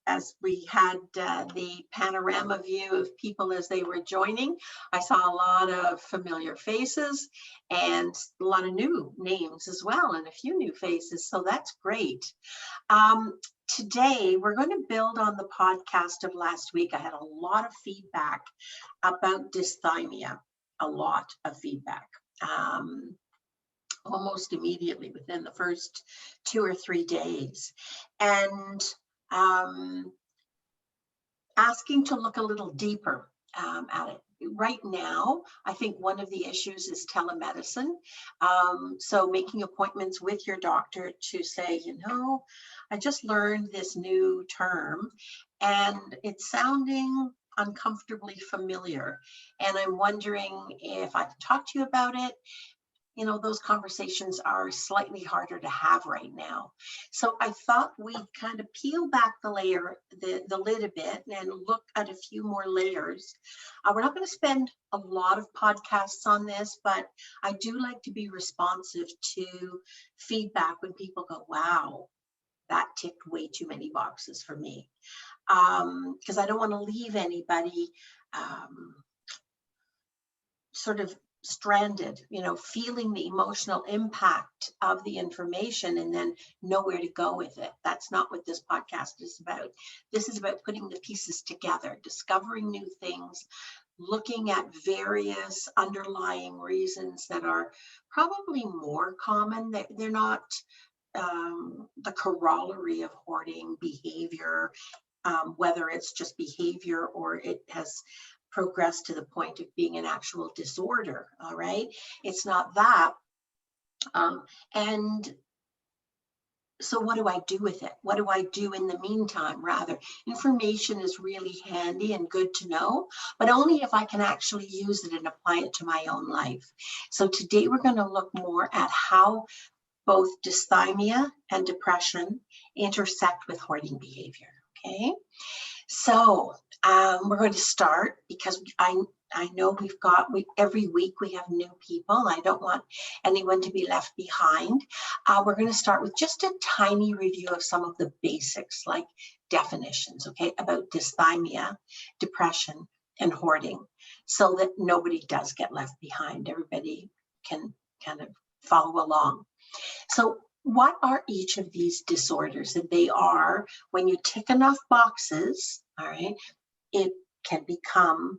As we had the panorama view of people as they were joining, I saw a lot of familiar faces and a lot of new names as well, and a few new faces, so that's great. Today, we're going to build on the podcast of last week. I had a lot of feedback about dysthymia, a lot of feedback. Almost immediately within the first 2 or 3 days. And asking to look a little deeper at it. Right now, I think one of the issues is telemedicine. So making appointments with your doctor to say, I just learned this new term and it's sounding uncomfortably familiar. And I'm wondering if I can talk to you about it. Those conversations are slightly harder to have right now. So I thought we'd kind of peel back the lid a bit and look at a few more layers. We're not going to spend a lot of podcasts on this, but I do like to be responsive to feedback when people go, wow, that ticked way too many boxes for me. Because I don't want to leave anybody sort of stranded, feeling the emotional impact of the information and then know where to go with it. That's not what this podcast is about. This is about putting the pieces together, discovering new things, looking at various underlying reasons that are probably more common. They're not the corollary of hoarding behavior, whether it's just behavior or it has progressed to the point of being an actual disorder. All right, it's not that. And so what do I do with it? What do I do in the meantime? Rather, information is really handy and good to know, but only if I can actually use it and apply it to my own life. So today we're going to look more at how both dysthymia and depression intersect with hoarding behavior. Okay, so we're going to start because I know every week we have new people. I don't want anyone to be left behind. We're going to start with just a tiny review of some of the basics, like definitions, okay, about dysthymia, depression, and hoarding, so that nobody does get left behind. Everybody can kind of follow along. So what are each of these disorders? And they are, when you tick enough boxes, all right, it can become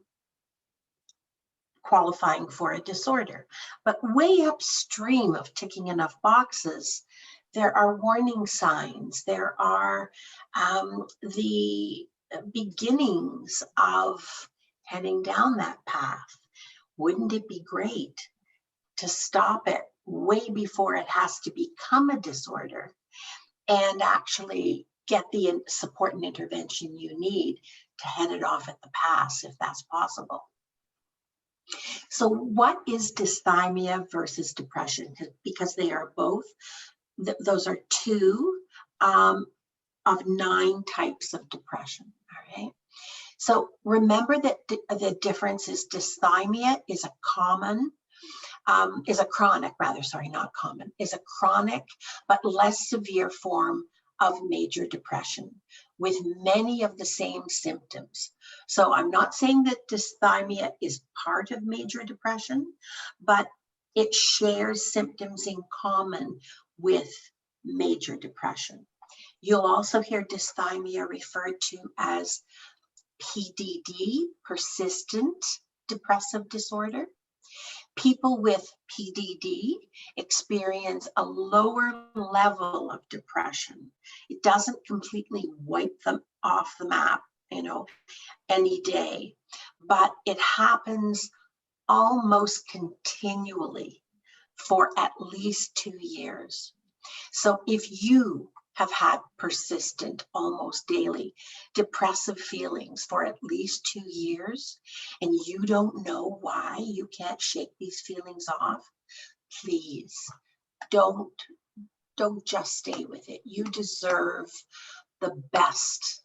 qualifying for a disorder. But way upstream of ticking enough boxes, there are warning signs. There are the beginnings of heading down that path. Wouldn't it be great to stop it way before it has to become a disorder and actually get the support and intervention you need to head it off at the pass, if that's possible? So what is dysthymia versus depression? Because they are both, those are two of 9 types of depression, all right? So remember that the difference is dysthymia is a chronic but less severe form of major depression with many of the same symptoms. So I'm not saying that dysthymia is part of major depression, but it shares symptoms in common with major depression. You'll also hear dysthymia referred to as PDD, persistent depressive disorder. People with PDD experience a lower level of depression. It doesn't completely wipe them off the map, any day, but it happens almost continually for at least 2 years. So if you have had persistent, almost daily depressive feelings for at least 2 years, and you don't know why you can't shake these feelings off, please don't just stay with it. You deserve the best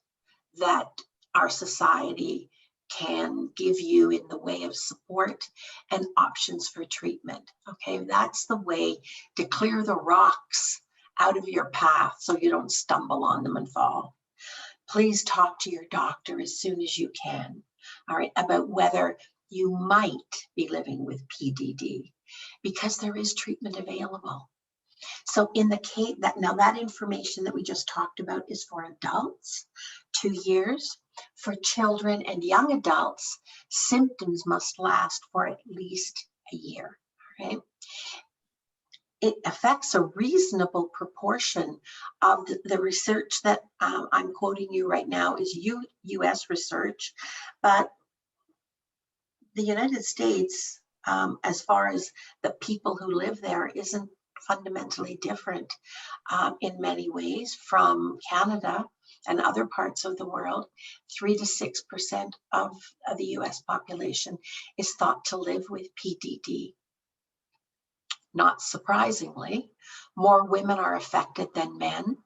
that our society can give you in the way of support and options for treatment. Okay, that's the way to clear the rocks out of your path so you don't stumble on them and fall. please talk to your doctor as soon as you can, all right, about whether you might be living with PDD, because there is treatment available. So in the case that information that we just talked about is for adults, 2 years. For children and young adults, symptoms must last for at least a year, right? It affects a reasonable proportion of the research that I'm quoting you right now is US research, but the United States, as far as the people who live there, isn't fundamentally different in many ways from Canada and other parts of the world. 3 to 6% of the US population is thought to live with PDD. Not surprisingly, more women are affected than men,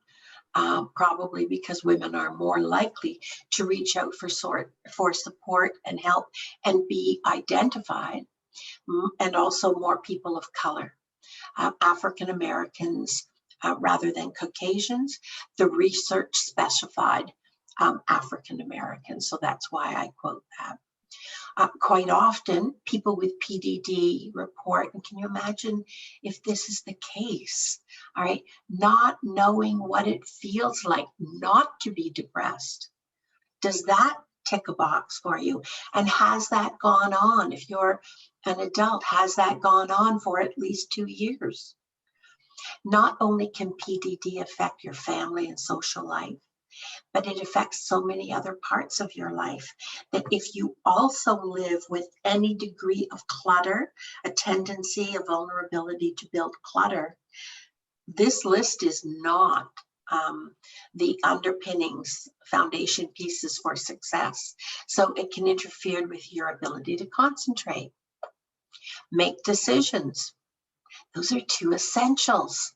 probably because women are more likely to reach out for support and help and be identified, and also more people of color. African Americans rather than Caucasians. The research specified African Americans, so that's why I quote that. Quite often, people with PDD report, and can you imagine if this is the case, all right, not knowing what it feels like not to be depressed? Does that tick a box for you? And has that gone on? If you're an adult, has that gone on for at least 2 years? Not only can PDD affect your family and social life, but it affects so many other parts of your life that if you also live with any degree of clutter, a tendency, a vulnerability to build clutter, this list is not the underpinnings, foundation pieces for success. So it can interfere with your ability to concentrate, make decisions. Those are 2 essentials.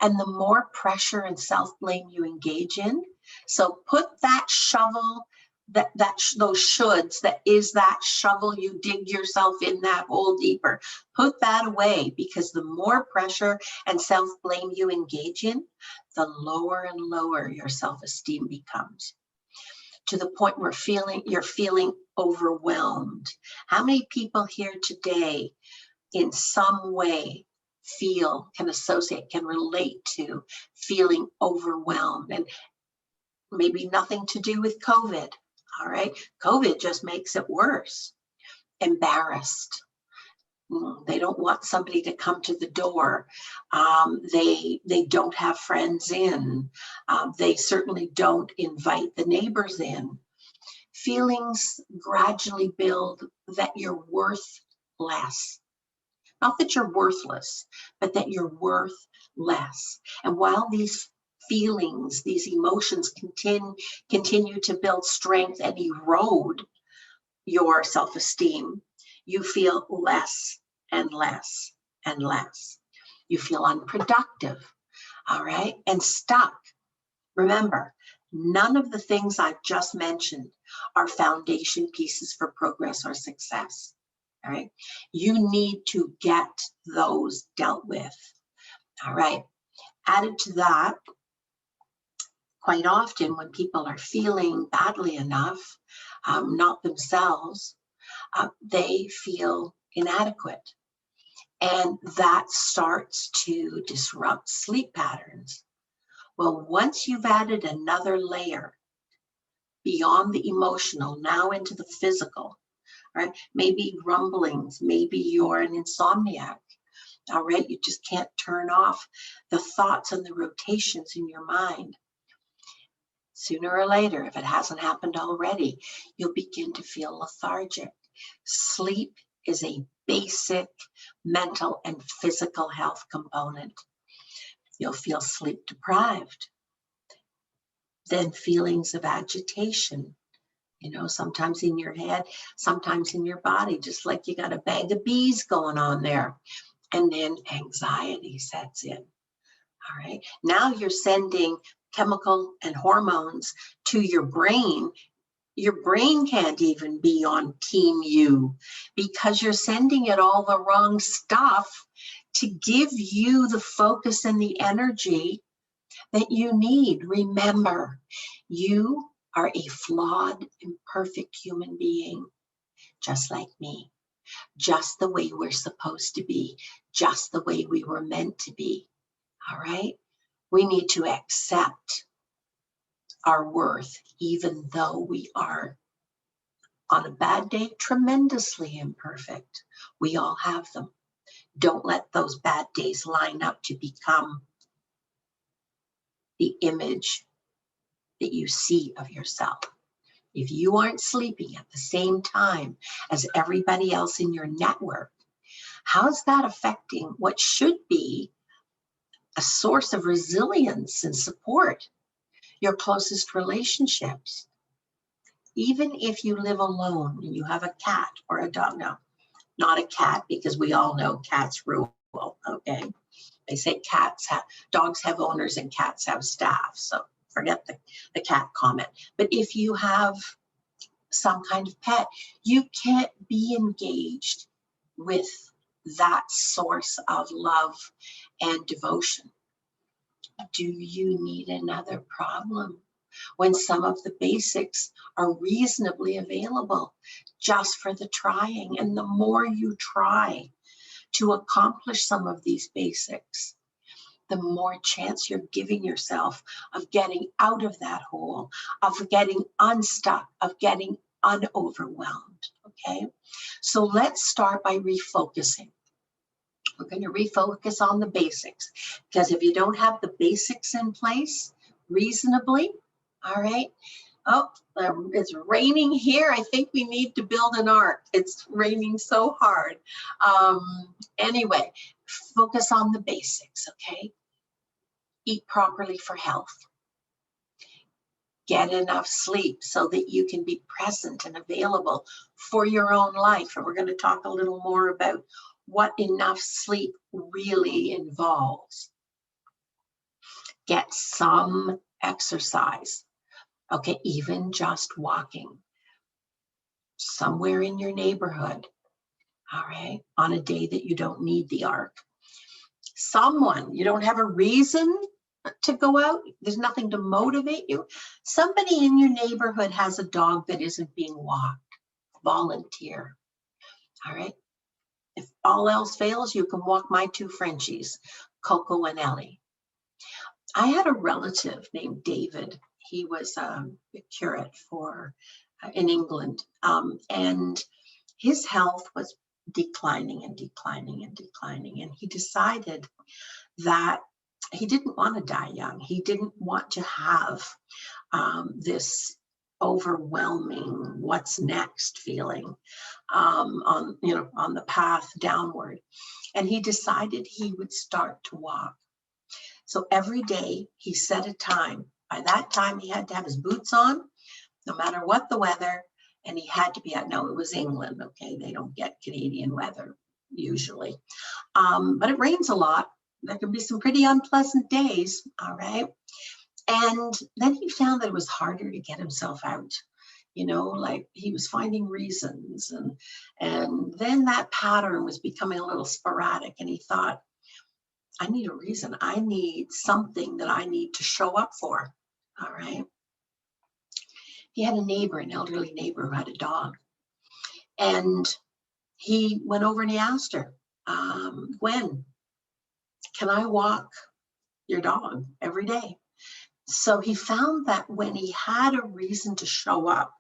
And the more pressure and self-blame you engage in, so put that shovel, those shoulds, that is that shovel you dig yourself in that hole deeper, put that away, because the more pressure and self-blame you engage in, the lower and lower your self-esteem becomes, to the point where you're feeling overwhelmed. How many people here today in some way can associate, can relate to feeling overwhelmed? And maybe nothing to do with COVID, all right? COVID just makes it worse. Embarrassed. They don't want somebody to come to the door. They don't have friends in. They certainly don't invite the neighbors in. Feelings gradually build that you're worth less. Not that you're worthless, but that you're worth less. And while these feelings, these emotions continue to build strength and erode your self-esteem, you feel less and less and less. You feel unproductive, all right, and stuck. Remember, none of the things I've just mentioned are foundation pieces for progress or success. All right, you need to get those dealt with. All right, added to that, quite often when people are feeling badly enough, not themselves, they feel inadequate. And that starts to disrupt sleep patterns. Well, once you've added another layer beyond the emotional, now into the physical, right? Maybe rumblings, maybe you're an insomniac, all right? You just can't turn off the thoughts and the rotations in your mind. Sooner or later, if it hasn't happened already, you'll begin to feel lethargic. Sleep is a basic mental and physical health component. You'll feel sleep deprived. Then feelings of agitation, sometimes in your head, sometimes in your body, just like you got a bag of bees going on there. And then anxiety sets in. All right. Now you're sending chemical and hormones to your brain. Your brain can't even be on team you because you're sending it all the wrong stuff to give you the focus and the energy that you need. Remember, You are a flawed, imperfect human being, just like me, just the way we're supposed to be, just the way we were meant to be. All right? We need to accept our worth, even though we are, on a bad day, tremendously imperfect. We all have them. Don't let those bad days line up to become the image that you see of yourself. If you aren't sleeping at the same time as everybody else in your network, how's that affecting what should be a source of resilience and support? Your closest relationships. Even if you live alone and you have a cat or a dog, no, not a cat, because we all know cats rule, okay? They say dogs have owners and cats have staff, so forget the cat comment. But if you have some kind of pet, you can't be engaged with that source of love and devotion. Do you need another problem when some of the basics are reasonably available just for the trying? And the more you try to accomplish some of these basics, the more chance you're giving yourself of getting out of that hole, of getting unstuck, of getting unoverwhelmed, okay? So let's start by refocusing. We're going to refocus on the basics, because if you don't have the basics in place reasonably, all right, oh, it's raining here. I think we need to build an ark. It's raining so hard. Anyway, focus on the basics, okay? Eat properly for health. Get enough sleep so that you can be present and available for your own life. And we're going to talk a little more about what enough sleep really involves. Get some exercise. Okay, even just walking somewhere in your neighborhood, all right, on a day that you don't need the ark. You don't have a reason to go out, there's nothing to motivate you. Somebody in your neighborhood has a dog that isn't being walked. Volunteer, all right? If all else fails, you can walk my two Frenchies, Coco and Ellie. I had a relative named David. He was a curate in England, and his health was declining and declining and declining, and he decided that he didn't want to die young. He didn't want to have this overwhelming what's next feeling on the path downward. And he decided he would start to walk. So every day he set a time. By that time he had to have his boots on, no matter what the weather, and he had to be out. No, it was England, okay? They don't get Canadian weather usually. But it rains a lot. There can be some pretty unpleasant days, all right? And then he found that it was harder to get himself out, like he was finding reasons. And then that pattern was becoming a little sporadic, and he thought, I need a reason. I need something that I need to show up for, all right? He had a neighbor, an elderly neighbor who had a dog. And he went over and he asked her, Gwen, can I walk your dog every day? So he found that when he had a reason to show up,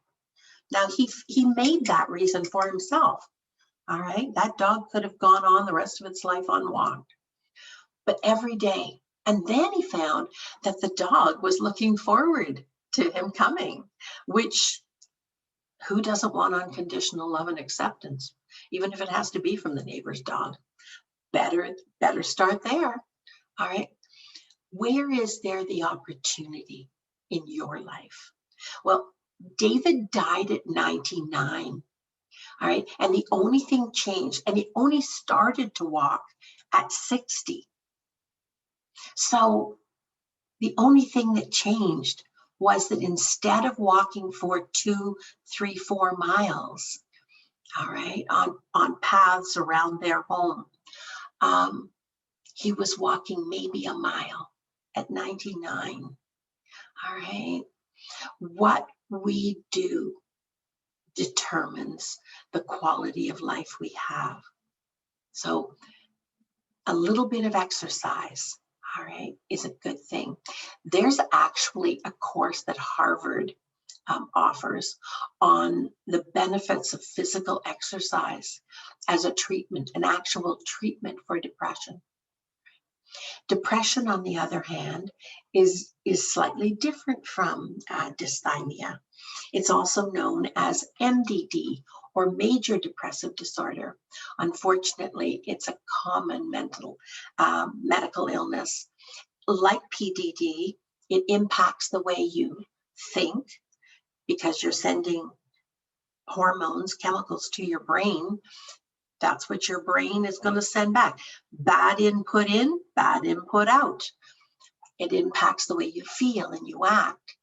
now he made that reason for himself, all right? That dog could have gone on the rest of its life unwalked, but every day. And then he found that the dog was looking forward to him coming, which, who doesn't want unconditional love and acceptance, even if it has to be from the neighbor's dog? Better start there, all right? Where is there the opportunity in your life? Well, David died at 99, all right? And the only thing changed, and he only started to walk at 60. So the only thing that changed was that instead of walking for 2, 3, 4 miles, all right, on paths around their home, he was walking maybe a mile at 99, all right? What we do determines the quality of life we have. So a little bit of exercise, all right, is a good thing. There's actually a course that Harvard offers on the benefits of physical exercise as a treatment, an actual treatment for depression. Depression, on the other hand, is slightly different from dysthymia. It's also known as MDD, or major depressive disorder. Unfortunately, it's a common medical illness. Like PDD, it impacts the way you think because you're sending hormones, chemicals to your brain. That's what your brain is going to send back. Bad input in, bad input out. It impacts the way you feel and you act.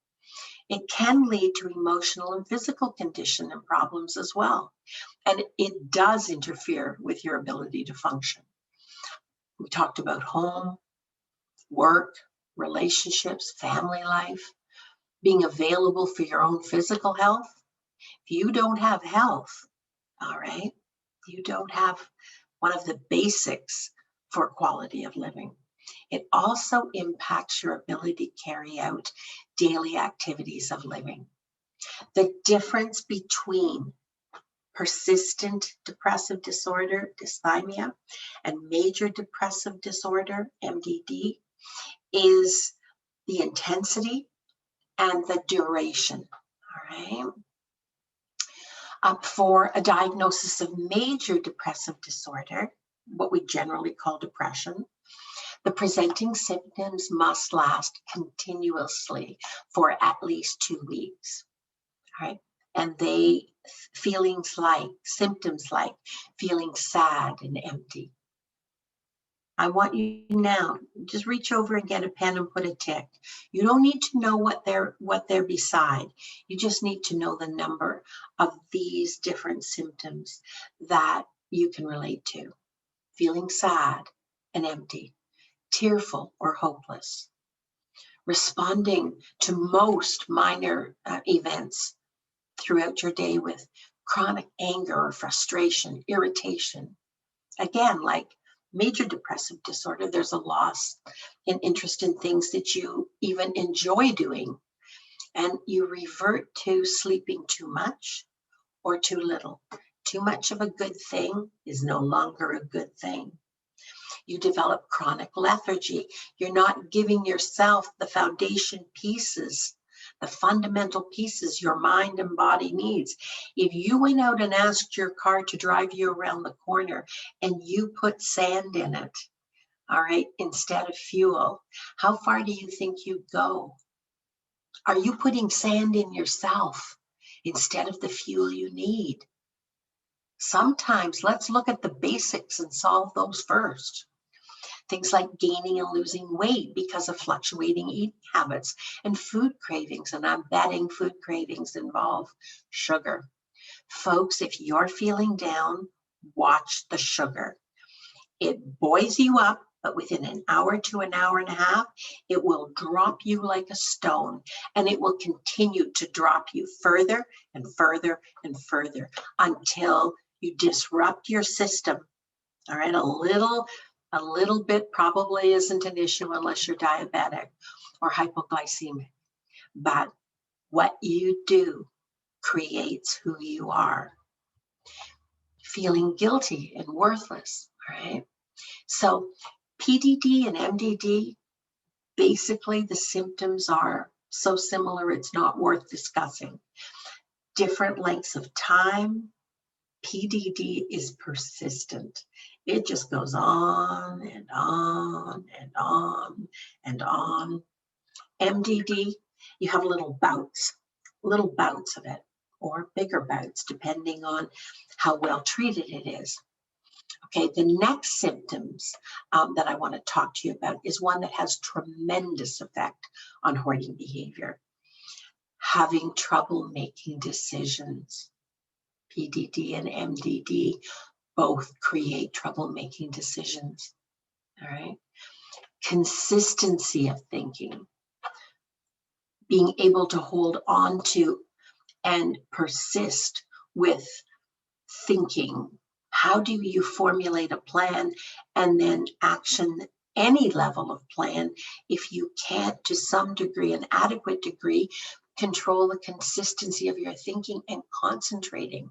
It can lead to emotional and physical condition and problems as well. And it does interfere with your ability to function. We talked about home, work, relationships, family life, being available for your own physical health. If you don't have health, all right, you don't have one of the basics for quality of living. It also impacts your ability to carry out daily activities of living. The difference between persistent depressive disorder, dysthymia, and major depressive disorder, MDD, is the intensity and the duration, all right? For a diagnosis of major depressive disorder, what we generally call depression, the presenting symptoms must last continuously for at least 2 weeks, right? And symptoms like feeling sad and empty. I want you now, just reach over and get a pen and put a tick. You don't need to know what they're beside. You just need to know the number of these different symptoms that you can relate to. Feeling sad and empty, tearful or hopeless, responding to most minor events throughout your day with chronic anger or frustration, irritation. Again, like major depressive disorder, there's a loss in interest in things that you even enjoy doing, and you revert to sleeping too much or too little. Too much of a good thing is no longer a good thing. You develop chronic lethargy. You're not giving yourself the foundation pieces, the fundamental pieces your mind and body needs. If you went out and asked your car to drive you around the corner and you put sand in it, all right, instead of fuel, how far do you think you'd go? Are you putting sand in yourself instead of the fuel you need? Sometimes let's look at the basics and solve those first. Things like gaining and losing weight because of fluctuating eating habits and food cravings. And I'm betting food cravings involve sugar. Folks, if you're feeling down, watch the sugar. It buoys you up, but within an hour to an hour and a half, it will drop you like a stone, and it will continue to drop you further and further and further until you disrupt your system. All right, a little bit probably isn't an issue unless you're diabetic or hypoglycemic. But what you do creates who you are. Feeling guilty and worthless, right? So PDD and MDD, basically the symptoms are so similar it's not worth discussing. Different lengths of time. PDD is persistent. It just goes on and on and on and on. MDD, you have little bouts of it, or bigger bouts, depending on how well treated it is. Okay, the next symptoms that I want to talk to you about is one that has tremendous effect on hoarding behavior. Having trouble making decisions. PDD and MDD both create trouble making decisions, all right? Consistency of thinking. being able to hold on to and persist with thinking. How do you formulate a plan and then action any level of plan if you can't, to some degree, an adequate degree, control the consistency of your thinking and concentrating?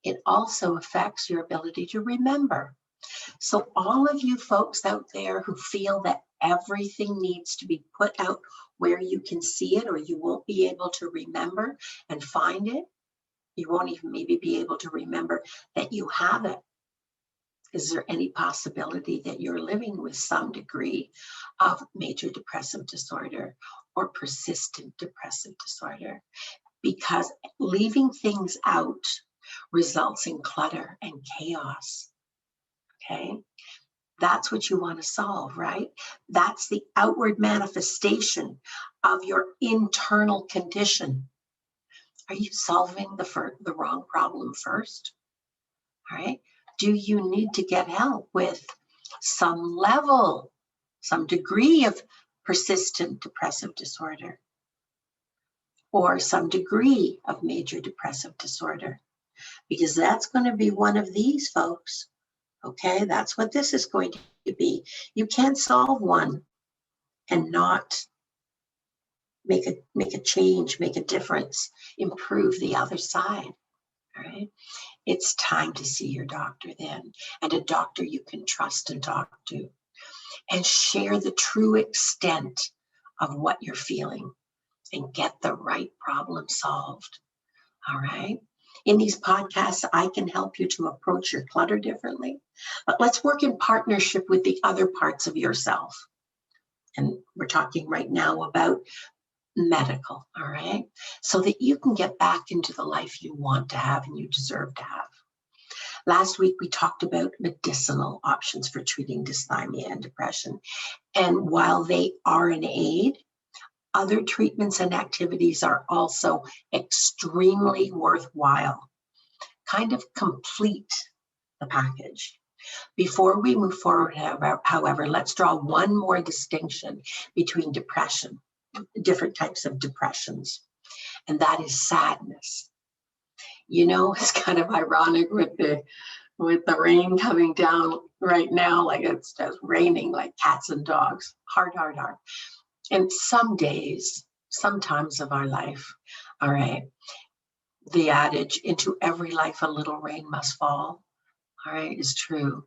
It also affects your ability to remember. So all of you folks out there who feel that everything needs to be put out where you can see it, or you won't be able to remember and find it, you won't even maybe be able to remember that you have it. Is there any possibility that you're living with some degree of major depressive disorder or persistent depressive disorder? Because leaving things out results in clutter and chaos. Okay? That's what you want to solve, right? That's the outward manifestation of your internal condition. Are you solving the wrong problem first? All right. Do you need to get help with some level, some degree of persistent depressive disorder or some degree of major depressive disorder? Because that's going to be one of these, folks. Okay, that's what this is going to be. You can't solve one and not make a change, make a difference, improve the other side. All right. It's time to see your doctor then, and a doctor you can trust and talk to, and share the true extent of what you're feeling and get the right problem solved. All right. In these podcasts, I can help you to approach your clutter differently, but let's work in partnership with the other parts of yourself. And we're talking right now about medical, all right? So that you can get back into the life you want to have and you deserve to have. Last week, we talked about medicinal options for treating dysthymia and depression. And while they are an aid, other treatments and activities are also extremely worthwhile. Kind of complete the package. Before we move forward, however, let's draw one more distinction between depression, different types of depressions, and that is sadness. You know, it's kind of ironic with the rain coming down right now, like it's just raining like cats and dogs, hard. And some days, sometimes of our life, all right, the adage, into every life a little rain must fall, all right, is true.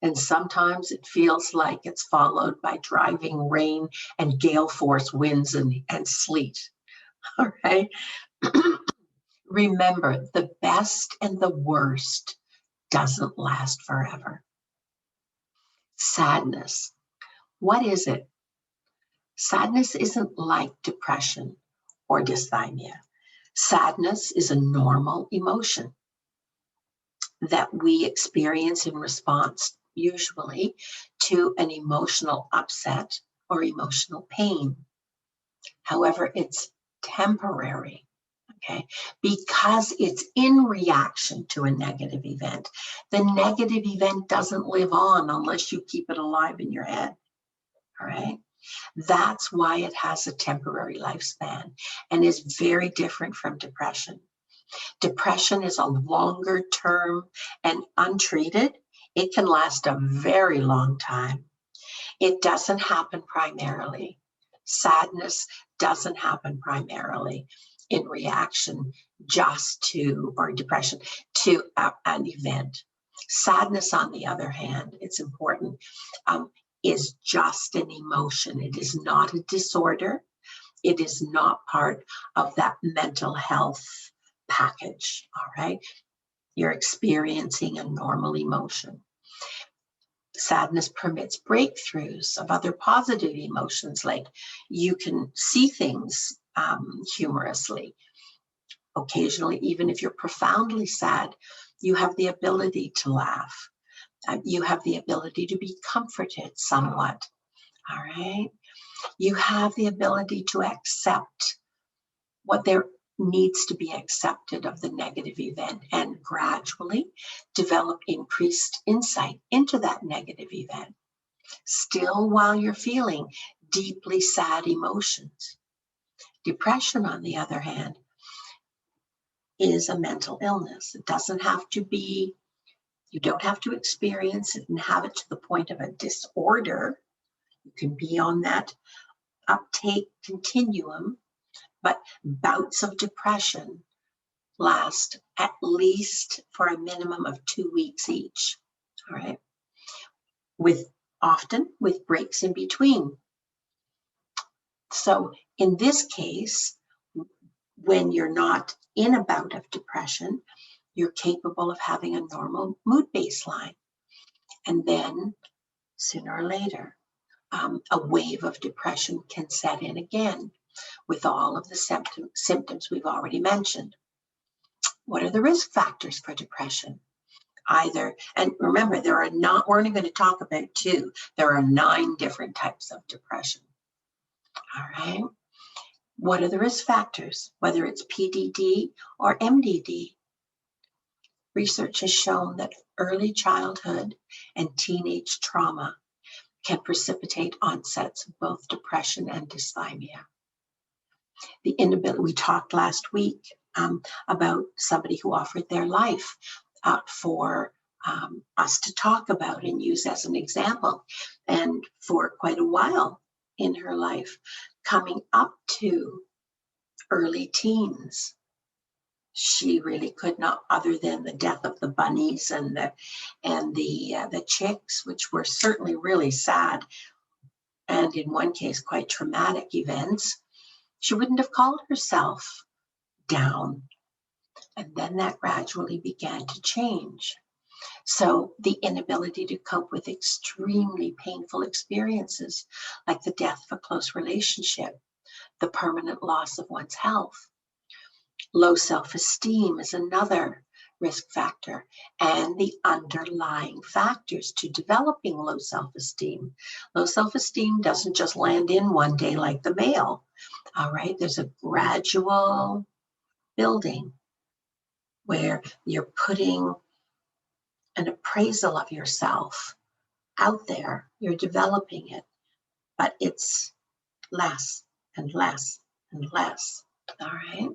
And sometimes it feels like it's followed by driving rain and gale force winds and sleet, all right? Remember, the best and the worst doesn't last forever. Sadness. What is it? Sadness isn't like depression or dysthymia. Sadness is a normal emotion that we experience in response, usually, to an emotional upset or emotional pain. However, it's temporary, okay? Because it's in reaction to a negative event. The negative event doesn't live on unless you keep it alive in your head, all right? That's why it has a temporary lifespan and is very different from depression. Depression is a longer term and untreated. It can last a very long time. It doesn't happen primarily. Sadness doesn't happen primarily in reaction just to, or depression, to an event. Sadness, on the other hand, it's important, is just an emotion. It is not a disorder. It is not part of that mental health package, all right? You're experiencing a normal emotion. Sadness permits breakthroughs of other positive emotions, like you can see things humorously. Occasionally, even if you're profoundly sad, you have the ability to laugh. You have the ability to be comforted somewhat, all right? You have the ability to accept what there needs to be accepted of the negative event and gradually develop increased insight into that negative event. Still, while you're feeling deeply sad emotions. Depression, on the other hand, is a mental illness. It doesn't have to be, you don't have to experience it and have it to the point of a disorder. You can be on that uptake continuum, but bouts of depression last at least for a minimum of 2 weeks each, all right? Often with breaks in between. So in this case, when you're not in a bout of depression, you're capable of having a normal mood baseline. And then sooner or later, a wave of depression can set in again with all of the symptoms we've already mentioned. What are the risk factors for depression? And remember, we're only going to talk about 2. There are 9 different types of depression. All right. What are the risk factors, whether it's PDD or MDD? Research has shown that early childhood and teenage trauma can precipitate onsets of both depression and dysthymia. The inability, we talked last week about somebody who offered their life for us to talk about and use as an example. And for quite a while in her life, coming up to early teens, she really could not, other than the death of the bunnies and the chicks, which were certainly really sad, and in one case quite traumatic events, she wouldn't have called herself down. And then that gradually began to change. So the inability to cope with extremely painful experiences, like the death of a close relationship, the permanent loss of one's health. Low self-esteem is another risk factor, and the underlying factors to developing low self-esteem. Low self-esteem doesn't just land in one day like the male. All right, there's a gradual building where you're putting an appraisal of yourself out there, you're developing it, but it's less and less and less. All right.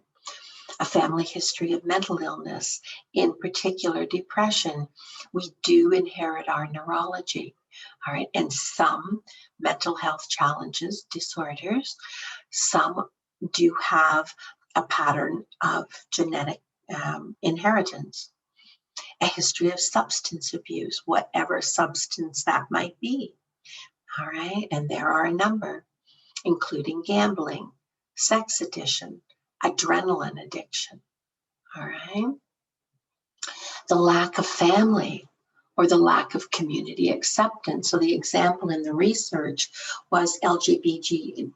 A family history of mental illness, in particular depression, we do inherit our neurology. All right. And some mental health challenges, disorders, some do have a pattern of genetic inheritance. A history of substance abuse, whatever substance that might be. All right. And there are a number, including gambling, sex addiction, adrenaline addiction. All right. The lack of family or the lack of community acceptance. So the example in the research was LGBT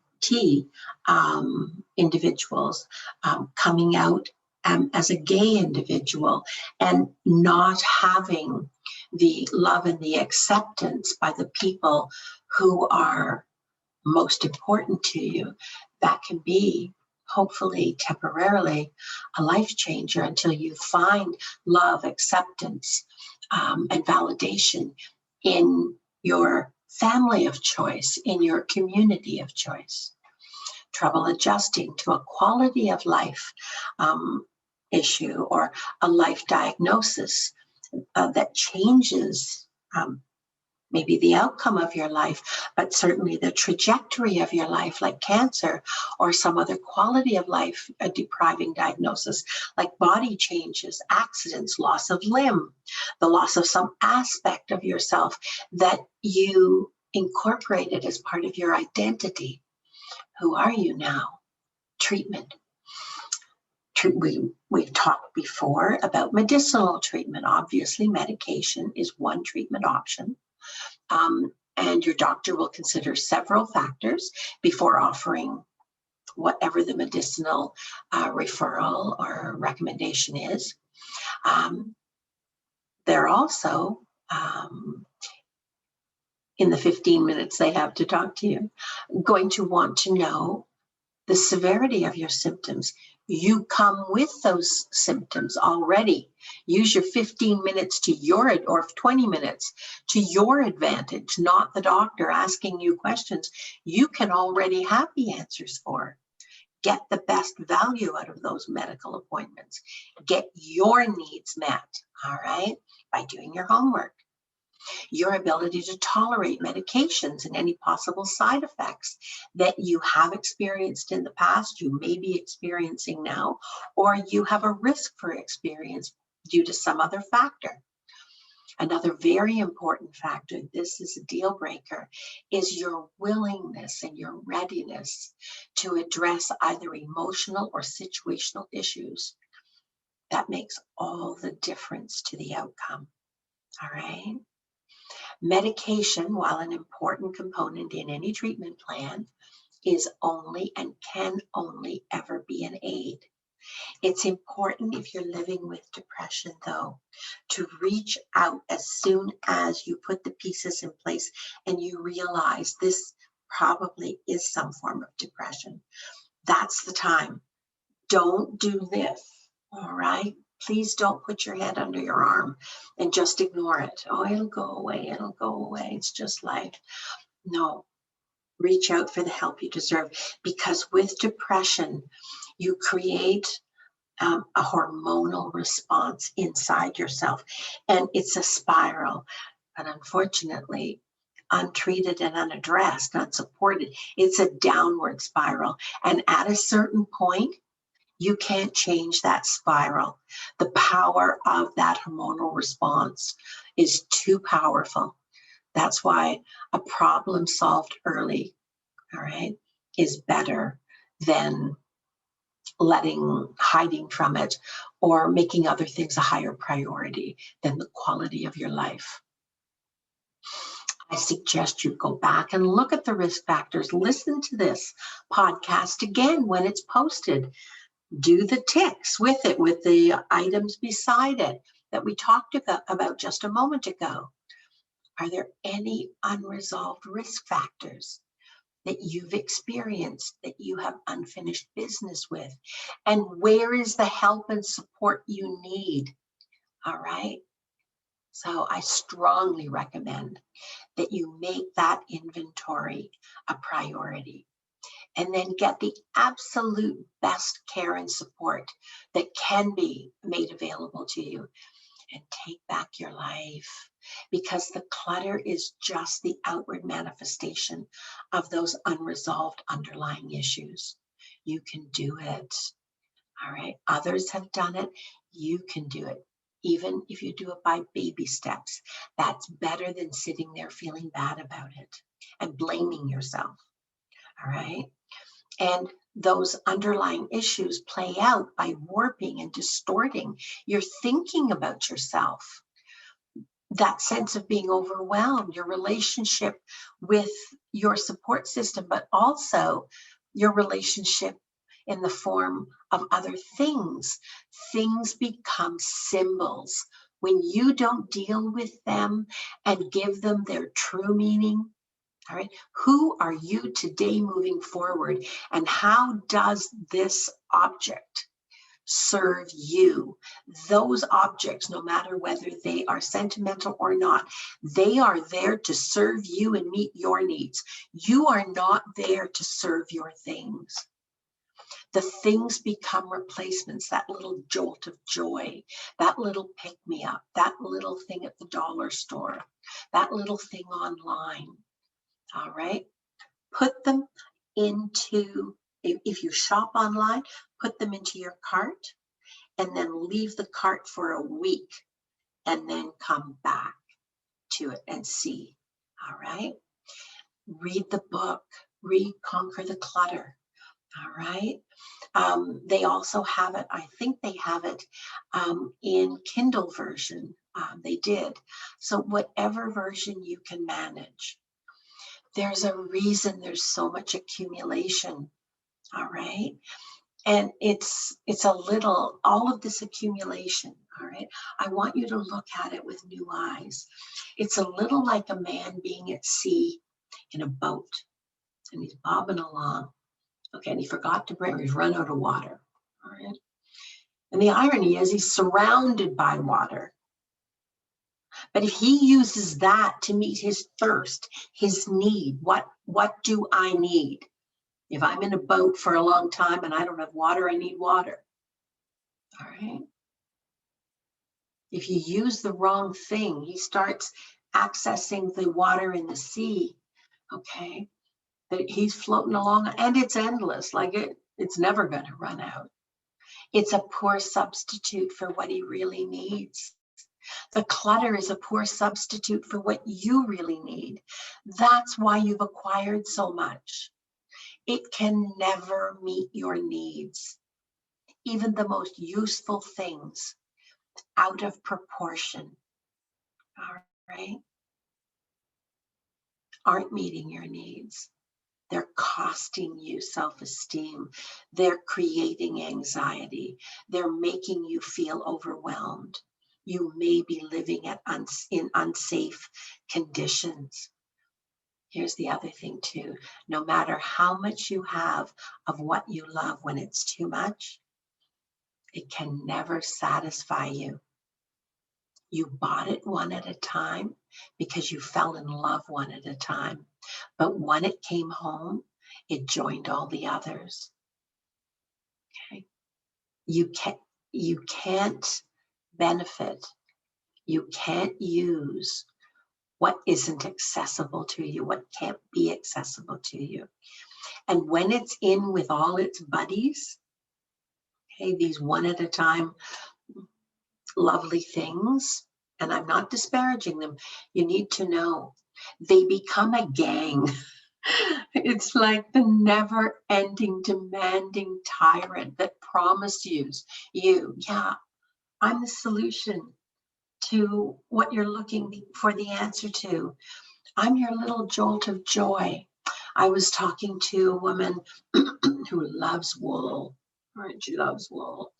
individuals coming out as a gay individual and not having the love and the acceptance by the people who are most important to you. That can be, hopefully temporarily, a life changer until you find love, acceptance, and validation in your family of choice, in your community of choice. Trouble adjusting to a quality of life issue or a life diagnosis that changes maybe the outcome of your life, but certainly the trajectory of your life, like cancer or some other quality of life, a depriving diagnosis, like body changes, accidents, loss of limb, the loss of some aspect of yourself that you incorporated as part of your identity. Who are you now? Treatment. We've talked before about medicinal treatment. Obviously, medication is one treatment option. And your doctor will consider several factors before offering whatever the medicinal referral or recommendation is. They're also, in the 15 minutes they have to talk to you, going to want to know the severity of your symptoms, You come with those symptoms already. Use your 15 minutes to or 20 minutes to your advantage, not the doctor asking you questions you can already have the answers for. Get the best value out of those medical appointments. Get your needs met, all right, by doing your homework. Your ability to tolerate medications and any possible side effects that you have experienced in the past, you may be experiencing now, or you have a risk for experience due to some other factor. Another very important factor, this is a deal breaker, is your willingness and your readiness to address either emotional or situational issues. That makes all the difference to the outcome, all right? Medication, while an important component in any treatment plan, is only and can only ever be an aid. It's important if you're living with depression, though, to reach out as soon as you put the pieces in place and you realize this probably is some form of depression. That's the time. Don't do this, all right? Please don't put your head under your arm and just ignore it. Oh, it'll go away. It'll go away. It's just life. No, reach out for the help you deserve, because with depression, you create a hormonal response inside yourself, and it's a spiral. But unfortunately, untreated and unaddressed, unsupported, it's a downward spiral. And at a certain point, you can't change that spiral. The power of that hormonal response is too powerful. That's why a problem solved early, all right, is better than hiding from it or making other things a higher priority than the quality of your life. I suggest you go back and look at the risk factors. Listen to this podcast again when it's posted. Do the ticks with it, with the items beside it that we talked about just a moment ago. Are there any unresolved risk factors that you've experienced, that you have unfinished business with? And where is the help and support you need? All right. So I strongly recommend that you make that inventory a priority, and then get the absolute best care and support that can be made available to you, and take back your life, because the clutter is just the outward manifestation of those unresolved underlying issues. You can do it. All right. Others have done it. You can do it. Even if you do it by baby steps, that's better than sitting there feeling bad about it and blaming yourself. All right. And those underlying issues play out by warping and distorting your thinking about yourself. That sense of being overwhelmed, your relationship with your support system, but also your relationship in the form of other things. Things become symbols. When you don't deal with them and give them their true meaning, all right, who are you today moving forward? And how does this object serve you? Those objects, no matter whether they are sentimental or not, they are there to serve you and meet your needs. You are not there to serve your things. The things become replacements, that little jolt of joy, that little pick-me-up, that little thing at the dollar store, that little thing online. All right, put them into, if you shop online, put them into your cart, and then leave the cart for a week, and then come back to it and see. All right, read the book, read Conquer the Clutter. All right. They also have it, I think they have it in Kindle version. They did. So whatever version you can manage. There's a reason there's so much accumulation. All right. And it's a little, all of this accumulation. All right. I want you to look at it with new eyes. It's a little like a man being at sea in a boat, and he's bobbing along. Okay, and he forgot to bring, he's run out of water, All right. And the irony is he's surrounded by water. But if he uses that to meet his thirst, his need, what do I need? If I'm in a boat for a long time and I don't have water, I need water. All right. If you use the wrong thing, he starts accessing the water in the sea. Okay. That he's floating along, and it's endless. Like it's never going to run out. It's a poor substitute for what he really needs. The clutter is a poor substitute for what you really need. That's why you've acquired so much. It can never meet your needs. Even the most useful things, out of proportion, all right, aren't meeting your needs. They're costing you self-esteem. They're creating anxiety. They're making you feel overwhelmed. You may be living in unsafe conditions. Here's the other thing too. No matter how much you have of what you love, when it's too much, it can never satisfy you. You bought it one at a time because you fell in love one at a time. But when it came home, it joined all the others. Okay. You can't benefit. You can't use what isn't accessible to you, what can't be accessible to you. And when it's in with all its buddies, okay, these one at a time lovely things, and I'm not disparaging them, you need to know they become a gang. It's like the never-ending, demanding tyrant that promises you, yeah, I'm the solution to what you're looking for the answer to. I'm your little jolt of joy. I was talking to a woman who loves wool, right? She loves wool.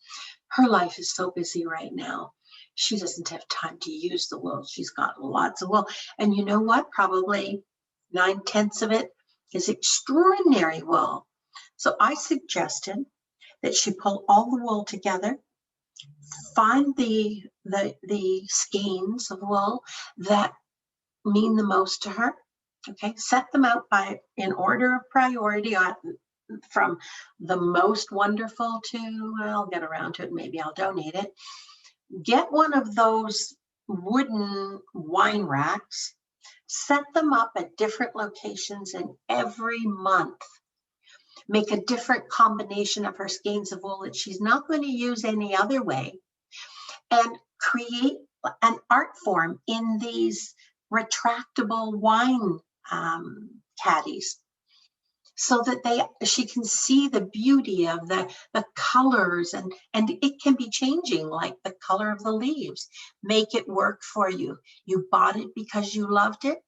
Her life is so busy right now. She doesn't have time to use the wool. She's got lots of wool. And you know what? Probably 9/10 of it is extraordinary wool. So I suggested that she pull all the wool together, find the skeins of wool that mean the most to her. Okay, set them out in order of priority from the most wonderful to, I'll get around to it, maybe I'll donate it. Get one of those wooden wine racks, set them up at different locations, and every month make a different combination of her skeins of wool that she's not going to use any other way, and create an art form in these retractable wine caddies, so that she can see the beauty of the colors, and it can be changing like the color of the leaves. Make it work for you. You bought it because you loved it.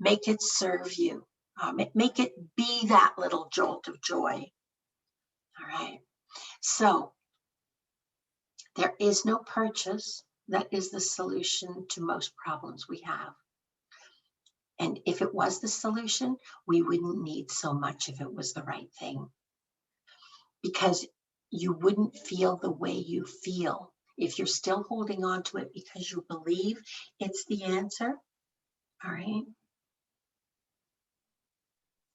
Make it serve you. Make it be that little jolt of joy. All right. So there is no purchase that is the solution to most problems we have. And if it was the solution, we wouldn't need so much if it was the right thing. Because you wouldn't feel the way you feel if you're still holding on to it because you believe it's the answer. All right.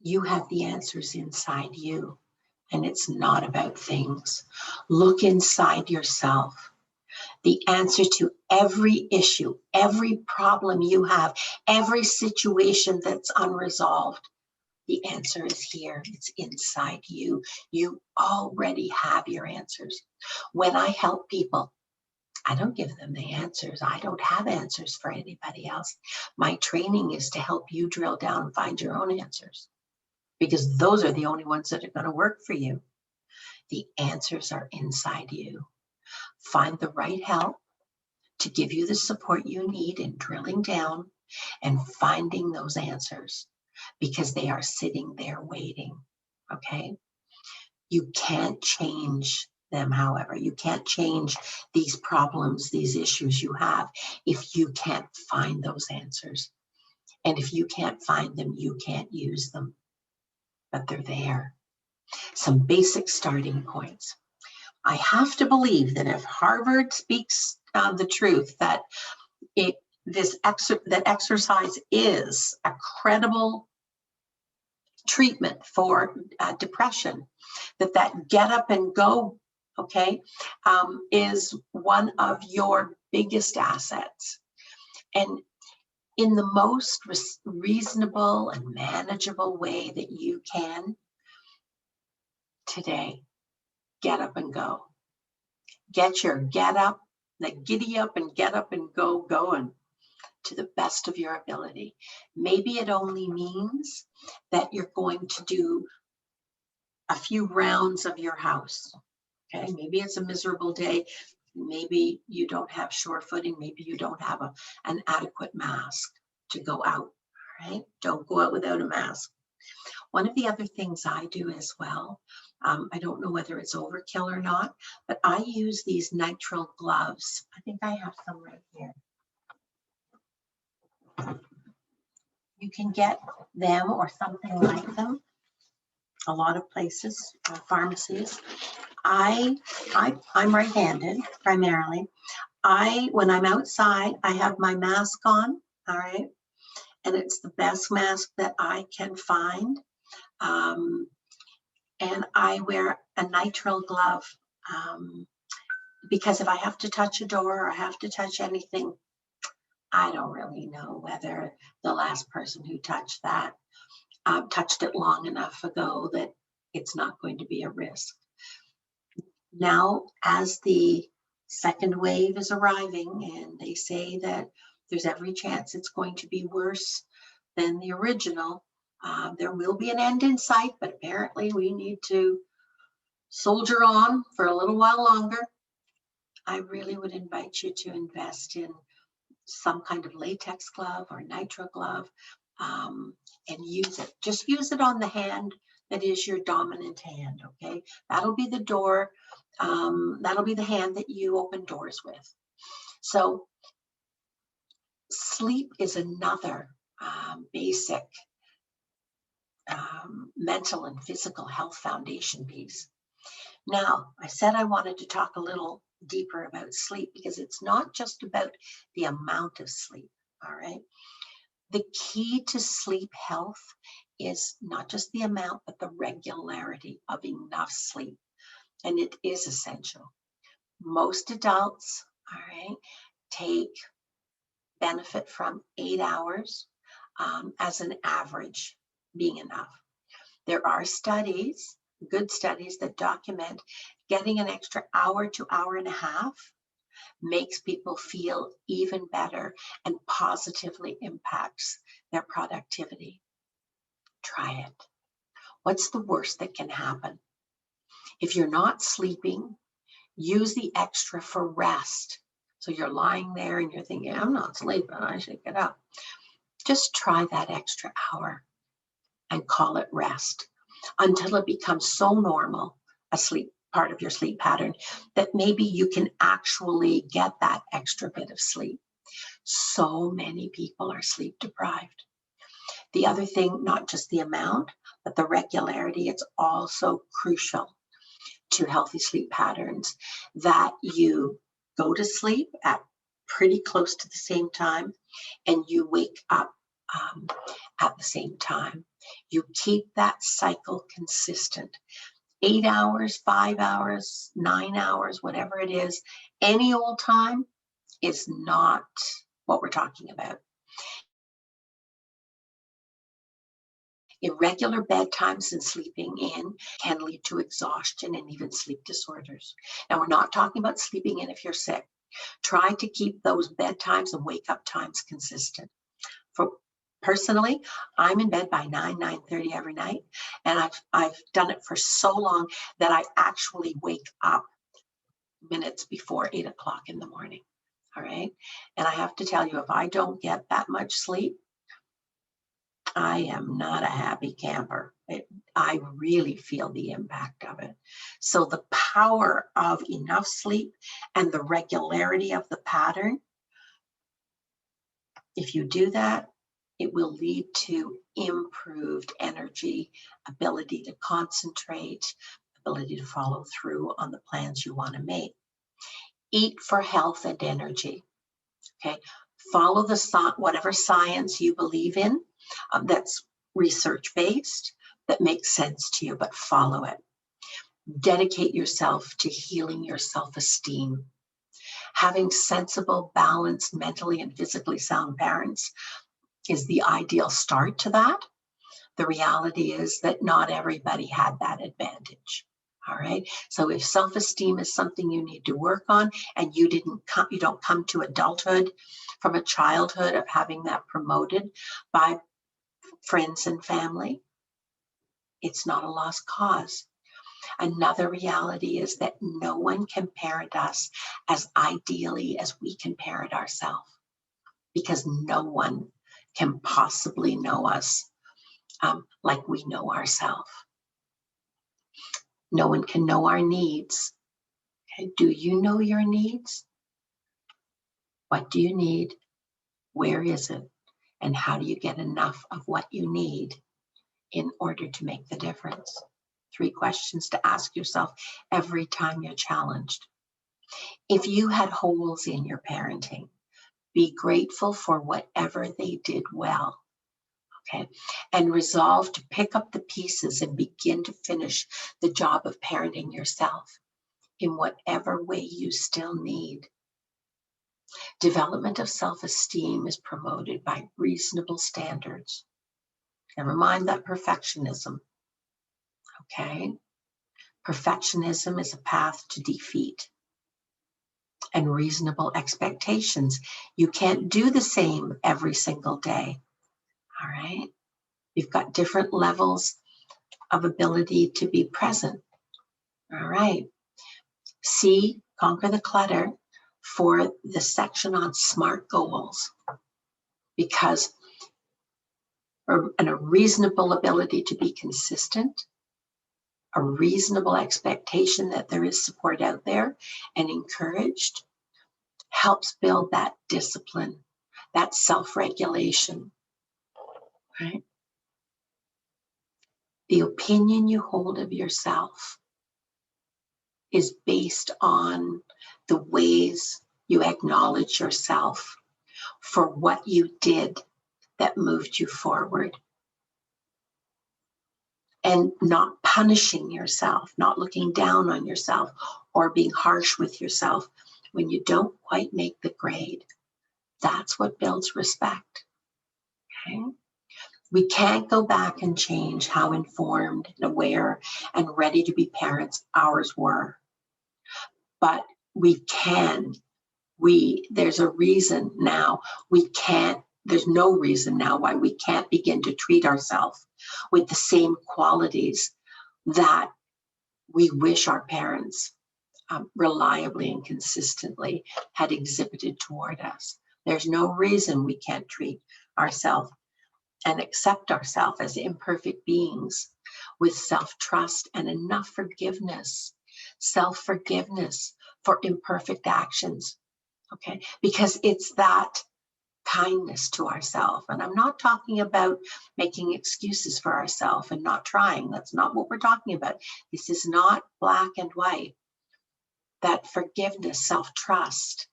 You have the answers inside you, and it's not about things. Look inside yourself. The answer to every issue, every problem you have, every situation that's unresolved, the answer is here. It's inside you. You already have your answers. When I help people, I don't give them the answers. I don't have answers for anybody else. My training is to help you drill down and find your own answers, because those are the only ones that are going to work for you. The answers are inside you. Find the right help to give you the support you need in drilling down and finding those answers, because they are sitting there waiting. Okay? You can't change them, however. You can't change these problems, these issues you have, if you can't find those answers. And if you can't find them, you can't use them. But they're there. Some basic starting points. I have to believe that if Harvard speaks the truth, that that exercise is a credible treatment for depression, that get up and go, okay, is one of your biggest assets. And in the most reasonable and manageable way that you can today, get up and go. Get your get up, the giddy up and get up and go going to the best of your ability. Maybe it only means that you're going to do a few rounds of your house. Okay, maybe it's a miserable day. Maybe you don't have sure footing. Maybe you don't have an adequate mask to go out, right? Don't go out without a mask. One of the other things I do as well, I don't know whether it's overkill or not, but I use these nitrile gloves. I think I have some right here. You can get them or something like them a lot of places, pharmacies. I'm right-handed primarily. When I'm outside, I have my mask on, all right? And it's the best mask that I can find. And I wear a nitrile glove because if I have to touch a door or I have to touch anything, I don't really know whether the last person who touched that touched it long enough ago that it's not going to be a risk. Now, as the second wave is arriving and they say that there's every chance it's going to be worse than the original, there will be an end in sight, but apparently we need to soldier on for a little while longer. I really would invite you to invest in some kind of latex glove or nitrile glove and use it. Just use it on the hand that is your dominant hand, okay? That'll be the door. That'll be the hand that you open doors with. So sleep is another basic mental and physical health foundation piece. Now, I said I wanted to talk a little deeper about sleep because it's not just about the amount of sleep, all right? The key to sleep health is not just the amount, but the regularity of enough sleep. And it is essential. Most adults, all right, benefit from 8 hours as an average being enough. There are studies, good studies, that document getting an extra hour to hour and a half makes people feel even better and positively impacts their productivity. Try it. What's the worst that can happen? If you're not sleeping, use the extra for rest. So you're lying there and you're thinking, I'm not sleeping, I should get up. Just try that extra hour and call it rest until it becomes so normal, part of your sleep pattern, that maybe you can actually get that extra bit of sleep. So many people are sleep deprived. The other thing, not just the amount, but the regularity, it's also crucial to healthy sleep patterns that you go to sleep at pretty close to the same time and you wake up at the same time. You keep that cycle consistent. 8 hours, 5 hours, 9 hours, whatever it is, any old time is not what we're talking about. Irregular bedtimes and sleeping in can lead to exhaustion and even sleep disorders. Now, we're not talking about sleeping in if you're sick. Try to keep those bedtimes and wake up times consistent. Personally, I'm in bed by 9:30 every night, and I've done it for so long that I actually wake up minutes before 8 o'clock in the morning. All right. And I have to tell you, if I don't get that much sleep, I am not a happy camper. I really feel the impact of it. So the power of enough sleep and the regularity of the pattern, if you do that, it will lead to improved energy, ability to concentrate, ability to follow through on the plans you want to make. Eat for health and energy. Okay, follow whatever science you believe in that's research-based, that makes sense to you, but follow it. Dedicate yourself to healing your self-esteem. Having sensible, balanced, mentally and physically sound parents is the ideal start to that. The reality is that not everybody had that advantage. All right. So if self-esteem is something you need to work on, and you don't come to adulthood from a childhood of having that promoted by friends and family, it's not a lost cause. Another reality is that no one can parent us as ideally as we can parent ourselves, because no one can possibly know us like we know ourselves. No one can know our needs. Okay? Do you know your needs? What do you need? Where is it? And how do you get enough of what you need in order to make the difference? 3 questions to ask yourself every time you're challenged. If you had holes in your parenting, be grateful for whatever they did well. Okay, and resolve to pick up the pieces and begin to finish the job of parenting yourself in whatever way you still need. Development of self-esteem is promoted by reasonable standards. Never mind that perfectionism. Okay, perfectionism is a path to defeat. And reasonable expectations. You can't do the same every single day. All right, you've got different levels of ability to be present. All right. C, conquer the clutter for the section on SMART goals, because a reasonable ability to be consistent, a reasonable expectation that there is support out there and encouraged, helps build that discipline, that self-regulation, right? The opinion you hold of yourself is based on the ways you acknowledge yourself for what you did that moved you forward. And not punishing yourself, not looking down on yourself or being harsh with yourself when you don't quite make the grade. That's what builds respect. Okay? We can't go back and change how informed and aware and ready to be parents ours were. But we can. There's a reason now we can't. There's no reason now why we can't begin to treat ourselves with the same qualities that we wish our parents reliably and consistently had exhibited toward us. There's no reason we can't treat ourselves and accept ourselves as imperfect beings with self-trust and enough forgiveness, self-forgiveness for imperfect actions, okay? Because it's that kindness to ourselves. And I'm not talking about making excuses for ourselves and not trying. That's not what we're talking about. This is not black and white. That forgiveness, self-trust,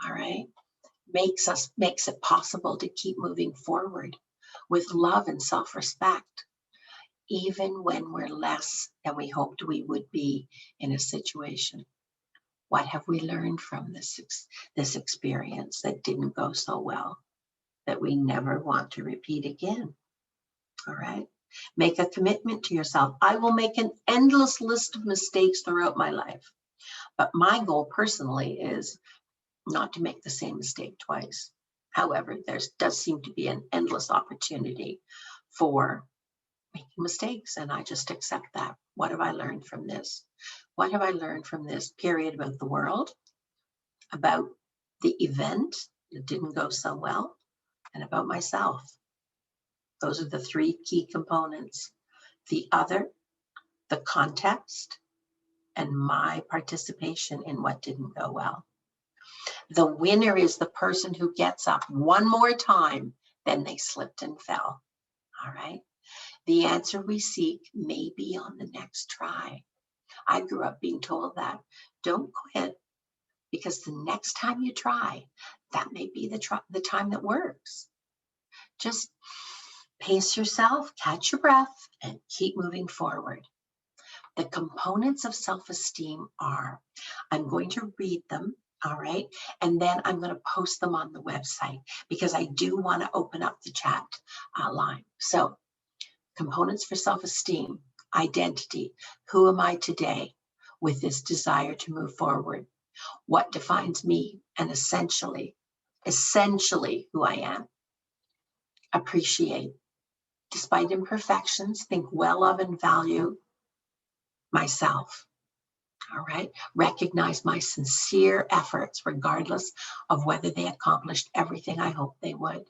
all right, makes it possible to keep moving forward with love and self-respect, even when we're less than we hoped we would be in a situation. What have we learned from this experience that didn't go so well, that we never want to repeat again? All right. Make a commitment to yourself. I will make an endless list of mistakes throughout my life. But my goal personally is not to make the same mistake twice. However, there does seem to be an endless opportunity for making mistakes, and I just accept that. What have I learned from this? What have I learned from this period about the world, about the event that didn't go so well, and about myself? Those are the 3 key components. The other, the context, and my participation in what didn't go well. The winner is the person who gets up one more time than they slipped and fell. All right. The answer we seek may be on the next try. I grew up being told that. Don't quit, because the next time you try, that may be the time that works. Just pace yourself, catch your breath, and keep moving forward. The components of self-esteem are, I'm going to read them, all right? And then I'm going to post them on the website, because I do want to open up the chat line. So, components for self-esteem: identity. Who am I today with this desire to move forward? What defines me and essentially who I am? Appreciate. Despite imperfections, think well of and value myself. All right. Recognize my sincere efforts, regardless of whether they accomplished everything I hoped they would.